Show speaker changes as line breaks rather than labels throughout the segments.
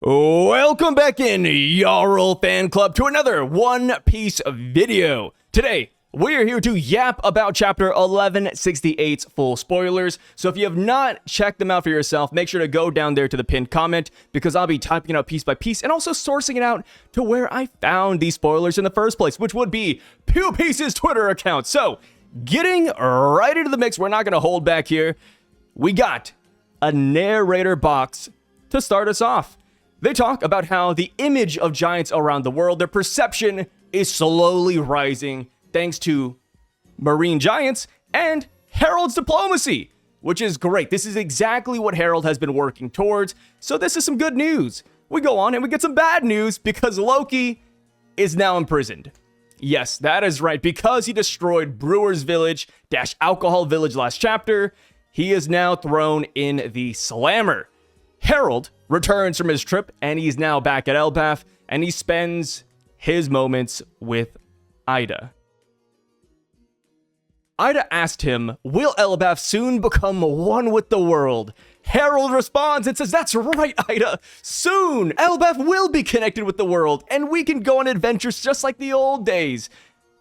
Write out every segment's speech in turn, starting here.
Welcome back in, Jarl Fan Club, to another One Piece video. Today, we're here to yap about Chapter 1168's full spoilers, so if you have not checked them out for yourself, make sure to go down there to the pinned comment, because I'll be typing it out piece by piece, and also sourcing it out to where I found these spoilers in the first place, which would be Pew Piece's Twitter account. So, getting right into the mix, we're not going to hold back here. We got a narrator box to start us off. They talk about how the image of giants around the world, their perception is slowly rising thanks to marine giants and Harald's diplomacy, which is great. This is exactly what Harald has been working towards, so this is some good news. We go on and we get some bad news because Loki is now imprisoned. Yes, that is right. Because he destroyed Brewer's Village - Alcohol Village last chapter, he is now thrown in the Slammer. Harald returns from his trip, and he's now back at Elbaf, and he spends his moments with Ida. Ida asked him, will Elbaf soon become one with the world? Harald responds and says, that's right, Ida. Soon, Elbaf will be connected with the world, and we can go on adventures just like the old days.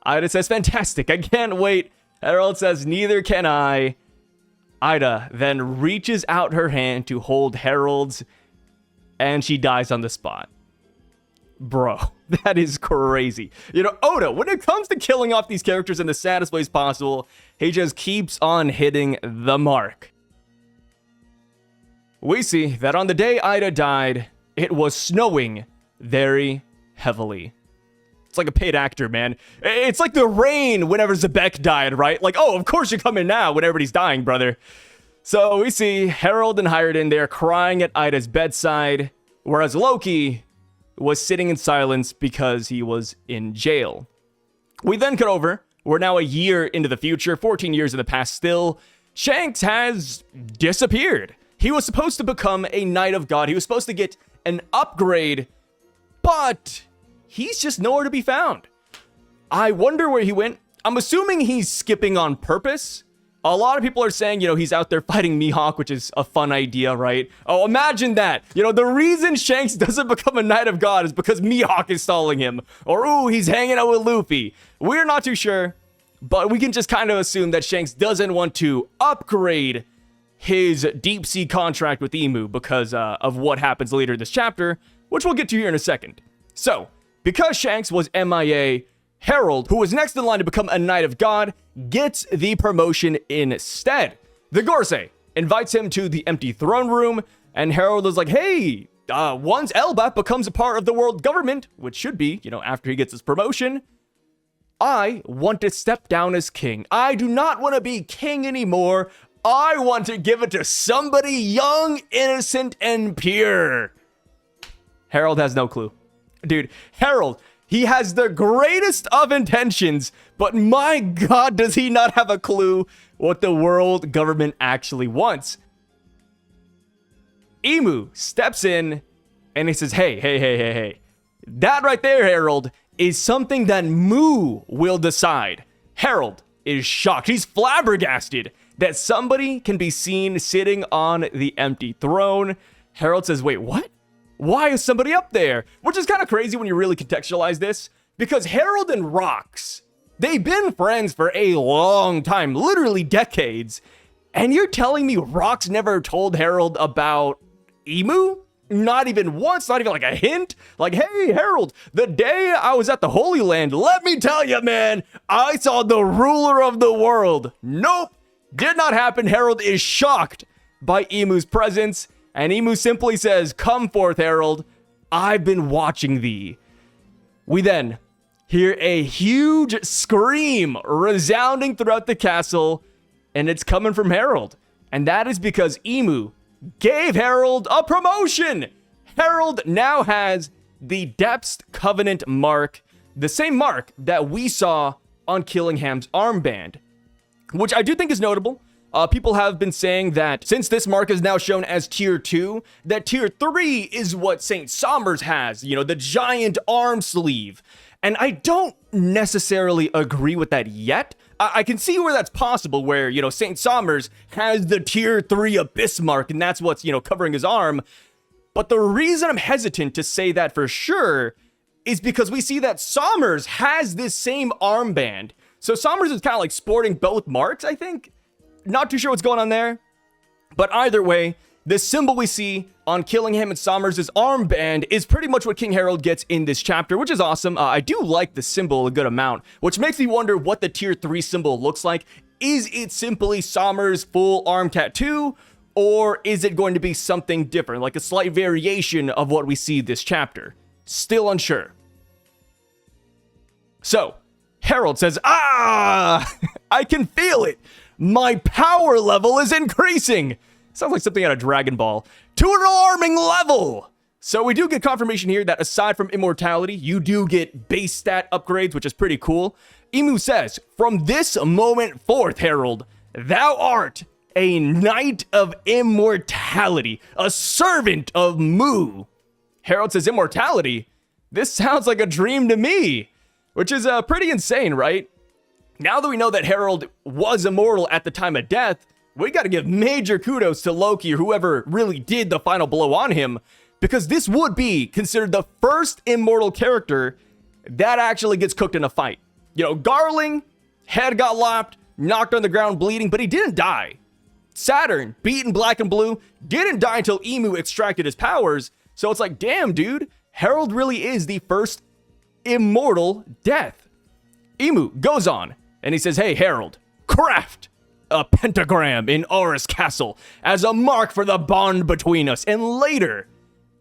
Ida says, fantastic, I can't wait. Harald says, neither can I. Ida then reaches out her hand to hold Harald's, and she dies on the spot. Bro, that is crazy. You know, Oda, when it comes to killing off these characters in the saddest ways possible, he just keeps on hitting the mark. We see that on the day Ida died, it was snowing very heavily. It's like a paid actor, man. It's like the rain whenever Zebek died, right? Like, oh, of course you're coming now when everybody's dying, brother. So we see Harald and Hyrden there crying at Ida's bedside, whereas Loki was sitting in silence because he was in jail. We then cut over. We're now a year into the future, 14 years in the past still. Shanks has disappeared. He was supposed to become a Knight of God. He was supposed to get an upgrade, but he's just nowhere to be found. I wonder where he went. I'm assuming he's skipping on purpose. A lot of people are saying, he's out there fighting Mihawk, which is a fun idea, right? Oh, imagine that. The reason Shanks doesn't become a Knight of God is because Mihawk is stalling him. Or, ooh, he's hanging out with Luffy. We're not too sure, but we can just kind of assume that Shanks doesn't want to upgrade his deep sea contract with Imu because of what happens later in this chapter, which we'll get to here in a second. So, because Shanks was MIA, Harald, who was next in line to become a Knight of God, gets the promotion instead. The Gorsei invites him to the empty throne room, and Harald is like, hey, once Elbaf becomes a part of the world government, which should be, after he gets his promotion, I want to step down as king. I do not want to be king anymore. I want to give it to somebody young, innocent, and pure. Harald has no clue. Dude, Harald, he has the greatest of intentions, but my god, does he not have a clue what the world government actually wants. Imu steps in and he says, hey. That right there, Harald, is something that Mu will decide. Harald is shocked. He's flabbergasted that somebody can be seen sitting on the empty throne. Harald says, wait, what? Why is somebody up there? Which is kind of crazy when you really contextualize this, because Harald and Rox, they've been friends for a long time, literally decades. And you're telling me Rox never told Harald about Imu? Not even once, not even like a hint? Like, hey, Harald, the day I was at the Holy Land, let me tell you, man, I saw the ruler of the world. Nope, did not happen. Harald is shocked by Imu's presence. And Imu simply says, come forth, Harald. I've been watching thee. We then hear a huge scream resounding throughout the castle, and it's coming from Harald. And that is because Imu gave Harald a promotion. Harald now has the Depths Covenant mark, the same mark that we saw on Killingham's armband, which I do think is notable. People have been saying that since this mark is now shown as tier 2, that tier 3 is what St. Somers has, the giant arm sleeve. And I don't necessarily agree with that yet. I can see where that's possible, where, St. Somers has the tier 3 abyss mark, and that's what's, covering his arm. But the reason I'm hesitant to say that for sure is because we see that Sommers has this same armband. So Sommers is kind of like sporting both marks, I think. Not too sure what's going on there. But either way, the symbol we see on Killingham and Sommers' armband is pretty much what King Harald gets in this chapter, which is awesome. I do like the symbol a good amount, which makes me wonder what the tier 3 symbol looks like. Is it simply Sommers' full arm tattoo? Or is it going to be something different, like a slight variation of what we see this chapter? Still unsure. So, Harald says, I can feel it. My power level is increasing. Sounds like something out of Dragon Ball. To an alarming level. So we do get confirmation here that aside from immortality, you do get base stat upgrades, which is pretty cool. Imu says, from this moment forth, Harald, thou art a knight of immortality, a servant of Mu. Harald says immortality? This sounds like a dream to me, which is pretty insane, right? Now that we know that Harald was immortal at the time of death, we gotta give major kudos to Loki or whoever really did the final blow on him, because this would be considered the first immortal character that actually gets cooked in a fight. You know, Garling, head got lopped, knocked on the ground bleeding, but he didn't die. Saturn, beaten black and blue, didn't die until Imu extracted his powers. So it's like, damn, dude, Harald really is the first immortal death. Imu goes on, and he says, hey, Harald, craft a pentagram in Aura's castle as a mark for the bond between us. And later,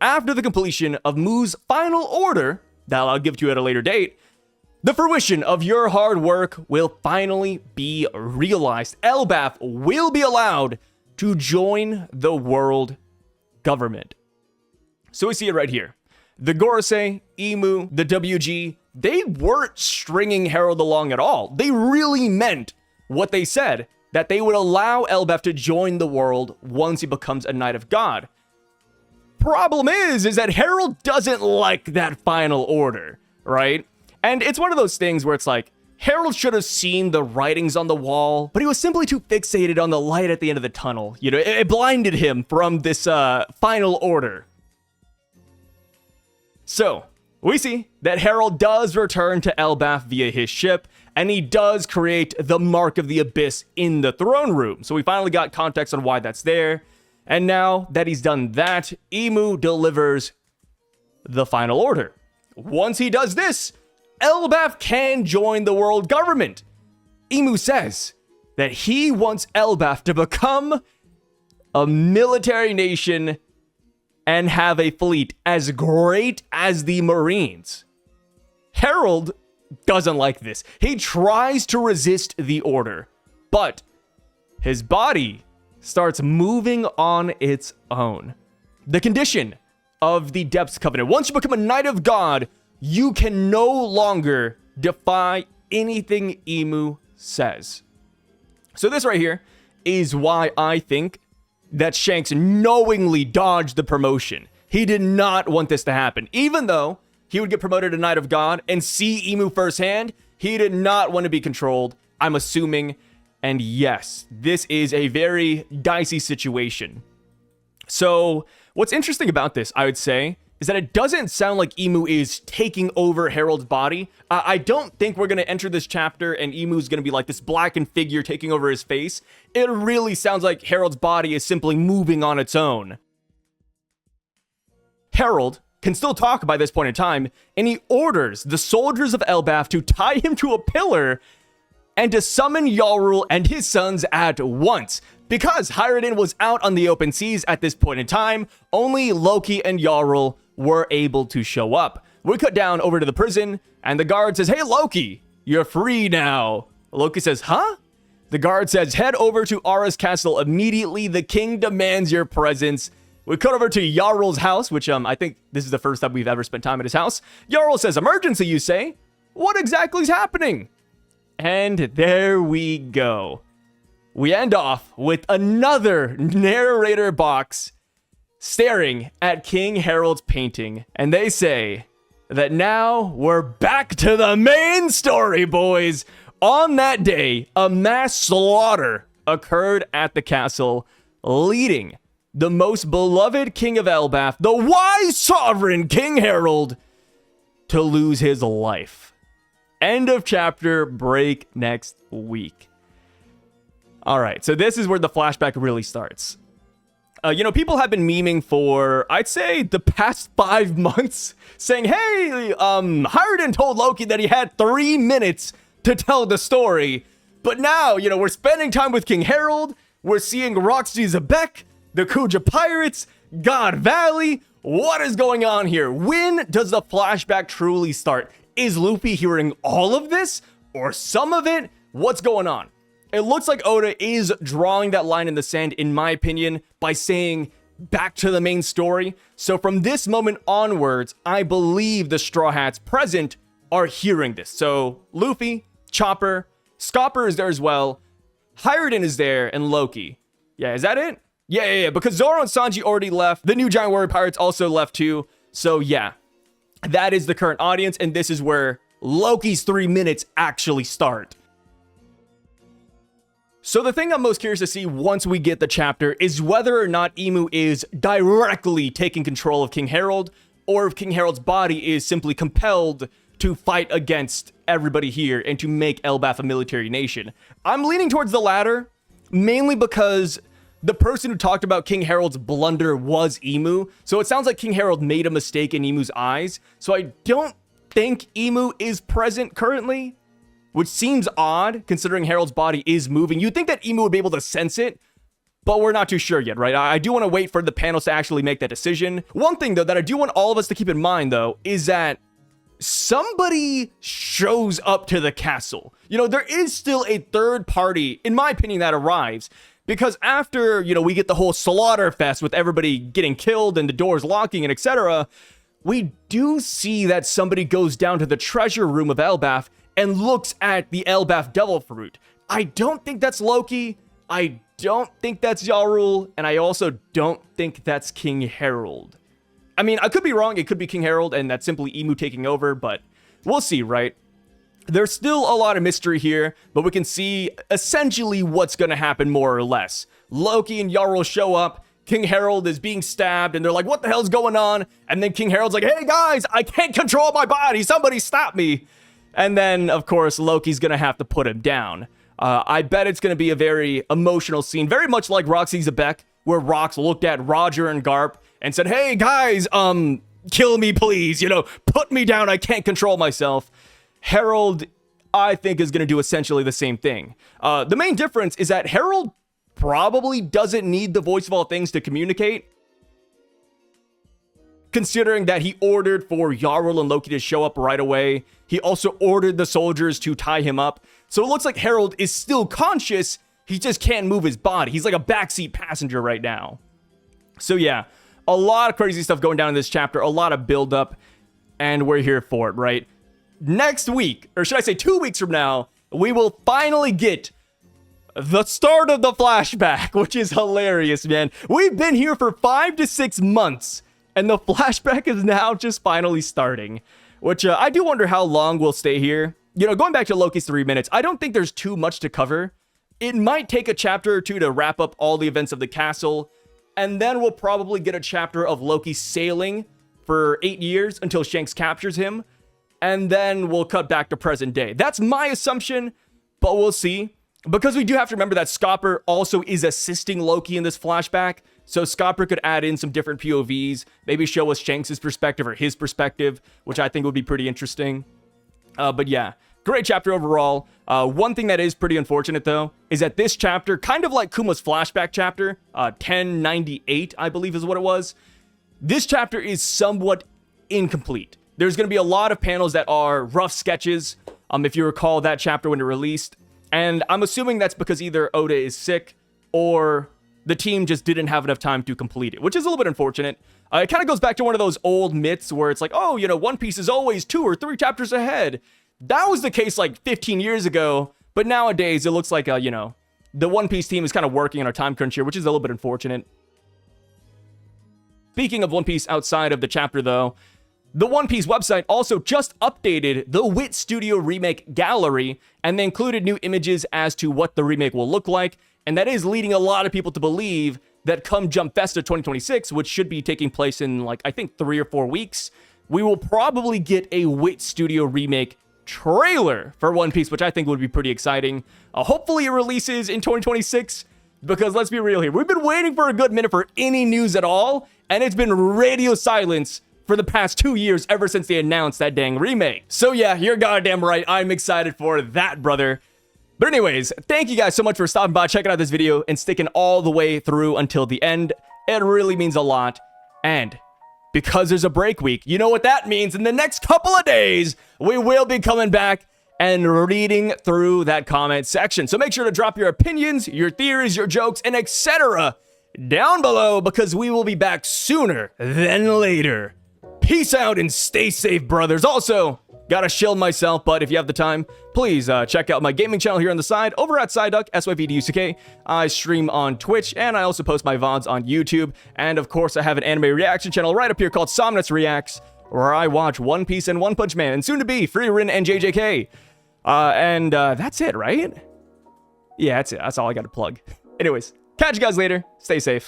after the completion of Mu's final order, that I'll give to you at a later date, the fruition of your hard work will finally be realized. Elbaf will be allowed to join the world government. So we see it right here. The Gorosei, Imu, the WG, they weren't stringing Harald along at all. They really meant what they said, that they would allow Elbaf to join the world once he becomes a Knight of God. Problem is that Harald doesn't like that final order, right? And it's one of those things where it's like, Harald should have seen the writings on the wall, but he was simply too fixated on the light at the end of the tunnel. You know, it blinded him from this final order. So, we see that Harald does return to Elbaf via his ship, and he does create the Mark of the Abyss in the throne room. So we finally got context on why that's there. And now that he's done that, Imu delivers the final order. Once he does this, Elbaf can join the world government. Imu says that he wants Elbaf to become a military nation and have a fleet as great as the Marines. Harald doesn't like this. He tries to resist the order, but his body starts moving on its own. The condition of the Depths Covenant. Once you become a Knight of God, you can no longer defy anything Imu says. So this right here is why I think that Shanks knowingly dodged the promotion. He did not want this to happen. Even though he would get promoted to Knight of God and see Imu firsthand, he did not want to be controlled, I'm assuming. And yes, this is a very dicey situation. So what's interesting about this, I would say, is that it doesn't sound like Imu is taking over Harald's body. I don't think we're going to enter this chapter and Imu's going to be like this blackened figure taking over his face. It really sounds like Harald's body is simply moving on its own. Harald can still talk by this point in time, and he orders the soldiers of Elbaf to tie him to a pillar and to summon Jarl and his sons at once. Because Hyrden was out on the open seas at this point in time, only Loki and Jarl were able to show up. We cut down over to the prison, and the guard says, hey, Loki, you're free now. Loki says, huh? The guard says, head over to Aura's castle immediately. The king demands your presence. We cut over to Jarl's house, which I think this is the first time we've ever spent time at his house. Jarl says, emergency, you say? What exactly is happening? And there we go. We end off with another narrator box staring at King Harald's painting, and they say that now we're back to the main story, boys. On that day, a mass slaughter occurred at the castle, leading the most beloved king of Elbaf, the wise sovereign King Harald, to lose his life. End of chapter, break next week. All right, so this is where the flashback really starts. People have been memeing for, I'd say, the past 5 months, saying, hey, Harald told Loki that he had 3 minutes to tell the story. But now, we're spending time with King Harald, we're seeing Roxy Zebek, the Kuja Pirates, God Valley. What is going on here? When does the flashback truly start? Is Luffy hearing all of this or some of it? What's going on? It looks like Oda is drawing that line in the sand, in my opinion, by saying back to the main story. So from this moment onwards, I believe the Straw Hats present are hearing this. So Luffy, Chopper, Scopper is there as well. Hiruden is there, and Loki. Yeah, is that it? Yeah, because Zoro and Sanji already left. The new Giant Warrior Pirates also left too. So yeah, that is the current audience, and this is where Loki's 3 minutes actually start. So the thing I'm most curious to see once we get the chapter is whether or not Imu is directly taking control of King Harald, or if King Harald's body is simply compelled to fight against everybody here and to make Elbaf a military nation. I'm leaning towards the latter, mainly because the person who talked about King Harald's blunder was Imu. So it sounds like King Harald made a mistake in Imu's eyes. So I don't think Imu is present currently, which seems odd considering Harald's body is moving. You'd think that Imu would be able to sense it, but we're not too sure yet, right? I do want to wait for the panels to actually make that decision. One thing, though, that I do want all of us to keep in mind, though, is that somebody shows up to the castle. There is still a third party, in my opinion, that arrives. Because after, we get the whole slaughter fest with everybody getting killed and the doors locking and etc., we do see that somebody goes down to the treasure room of Elbaf and looks at the Elbaf devil fruit. I don't think that's Loki. I don't think that's Yarul. And I also don't think that's King Harald. I mean, I could be wrong. It could be King Harald and that's simply Imu taking over, but we'll see, right? There's still a lot of mystery here, but we can see essentially what's going to happen more or less. Loki and Jarl show up, King Harald is being stabbed, and they're like, what the hell's going on? And then King Harald's like, hey guys, I can't control my body, somebody stop me. And then, of course, Loki's going to have to put him down. I bet it's going to be a very emotional scene, very much like Roxy Zebek, where Rox looked at Roger and Garp and said, hey guys, kill me please, put me down, I can't control myself. Harald, I think, is going to do essentially the same thing. The main difference is that Harald probably doesn't need the voice of all things to communicate, considering that he ordered for Jarl and Loki to show up right away. He also ordered the soldiers to tie him up. So it looks like Harald is still conscious, he just can't move his body. He's like a backseat passenger right now. So yeah, a lot of crazy stuff going down in this chapter, a lot of buildup, and we're here for it, right? Next week, or should I say 2 weeks from now, we will finally get the start of the flashback, which is hilarious, man. We've been here for 5 to 6 months, and the flashback is now just finally starting, which I do wonder how long we'll stay here. Going back to Loki's 3 minutes, I don't think there's too much to cover. It might take a chapter or two to wrap up all the events of the castle, and then we'll probably get a chapter of Loki sailing for 8 years until Shanks captures him. And then we'll cut back to present day. That's my assumption, but we'll see. Because we do have to remember that Scopper also is assisting Loki in this flashback. So Scopper could add in some different POVs, maybe show us Shanks' perspective or his perspective, which I think would be pretty interesting. But yeah, great chapter overall. One thing that is pretty unfortunate, though, is that this chapter, kind of like Kuma's flashback chapter, 1098, I believe is what it was, this chapter is somewhat incomplete. There's going to be a lot of panels that are rough sketches, if you recall that chapter when it released. And I'm assuming that's because either Oda is sick or the team just didn't have enough time to complete it, which is a little bit unfortunate. It kind of goes back to one of those old myths where it's like, oh, One Piece is always 2 or 3 chapters ahead. That was the case like 15 years ago, but nowadays it looks like, the One Piece team is kind of working on a time crunch here, which is a little bit unfortunate. Speaking of One Piece outside of the chapter, though, the One Piece website also just updated the Wit Studio remake gallery, and they included new images as to what the remake will look like, and that is leading a lot of people to believe that come Jump Festa 2026, which should be taking place in like, I think 3 or 4 weeks, we will probably get a Wit Studio remake trailer for One Piece, which I think would be pretty exciting. Hopefully it releases in 2026, because let's be real here. We've been waiting for a good minute for any news at all, and it's been radio silence for the past 2 years ever since they announced that dang remake. So yeah, you're goddamn right. I'm excited for that, brother. But anyways, thank you guys so much for stopping by, checking out this video, and sticking all the way through until the end. It really means a lot. And because there's a break week, you know what that means. In the next couple of days, we will be coming back and reading through that comment section. So make sure to drop your opinions, your theories, your jokes, and etc. down below, because we will be back sooner than later. Peace out and stay safe, brothers. Also, gotta shield myself, but if you have the time, please check out my gaming channel here on the side over at Psyduck, SYVDUCK. I stream on Twitch, and I also post my VODs on YouTube. And of course, I have an anime reaction channel right up here called Somnus Reacts, where I watch One Piece and One Punch Man, and soon to be Frieren and JJK. And that's it, right? Yeah, that's it. That's all I gotta plug. Anyways, catch you guys later. Stay safe.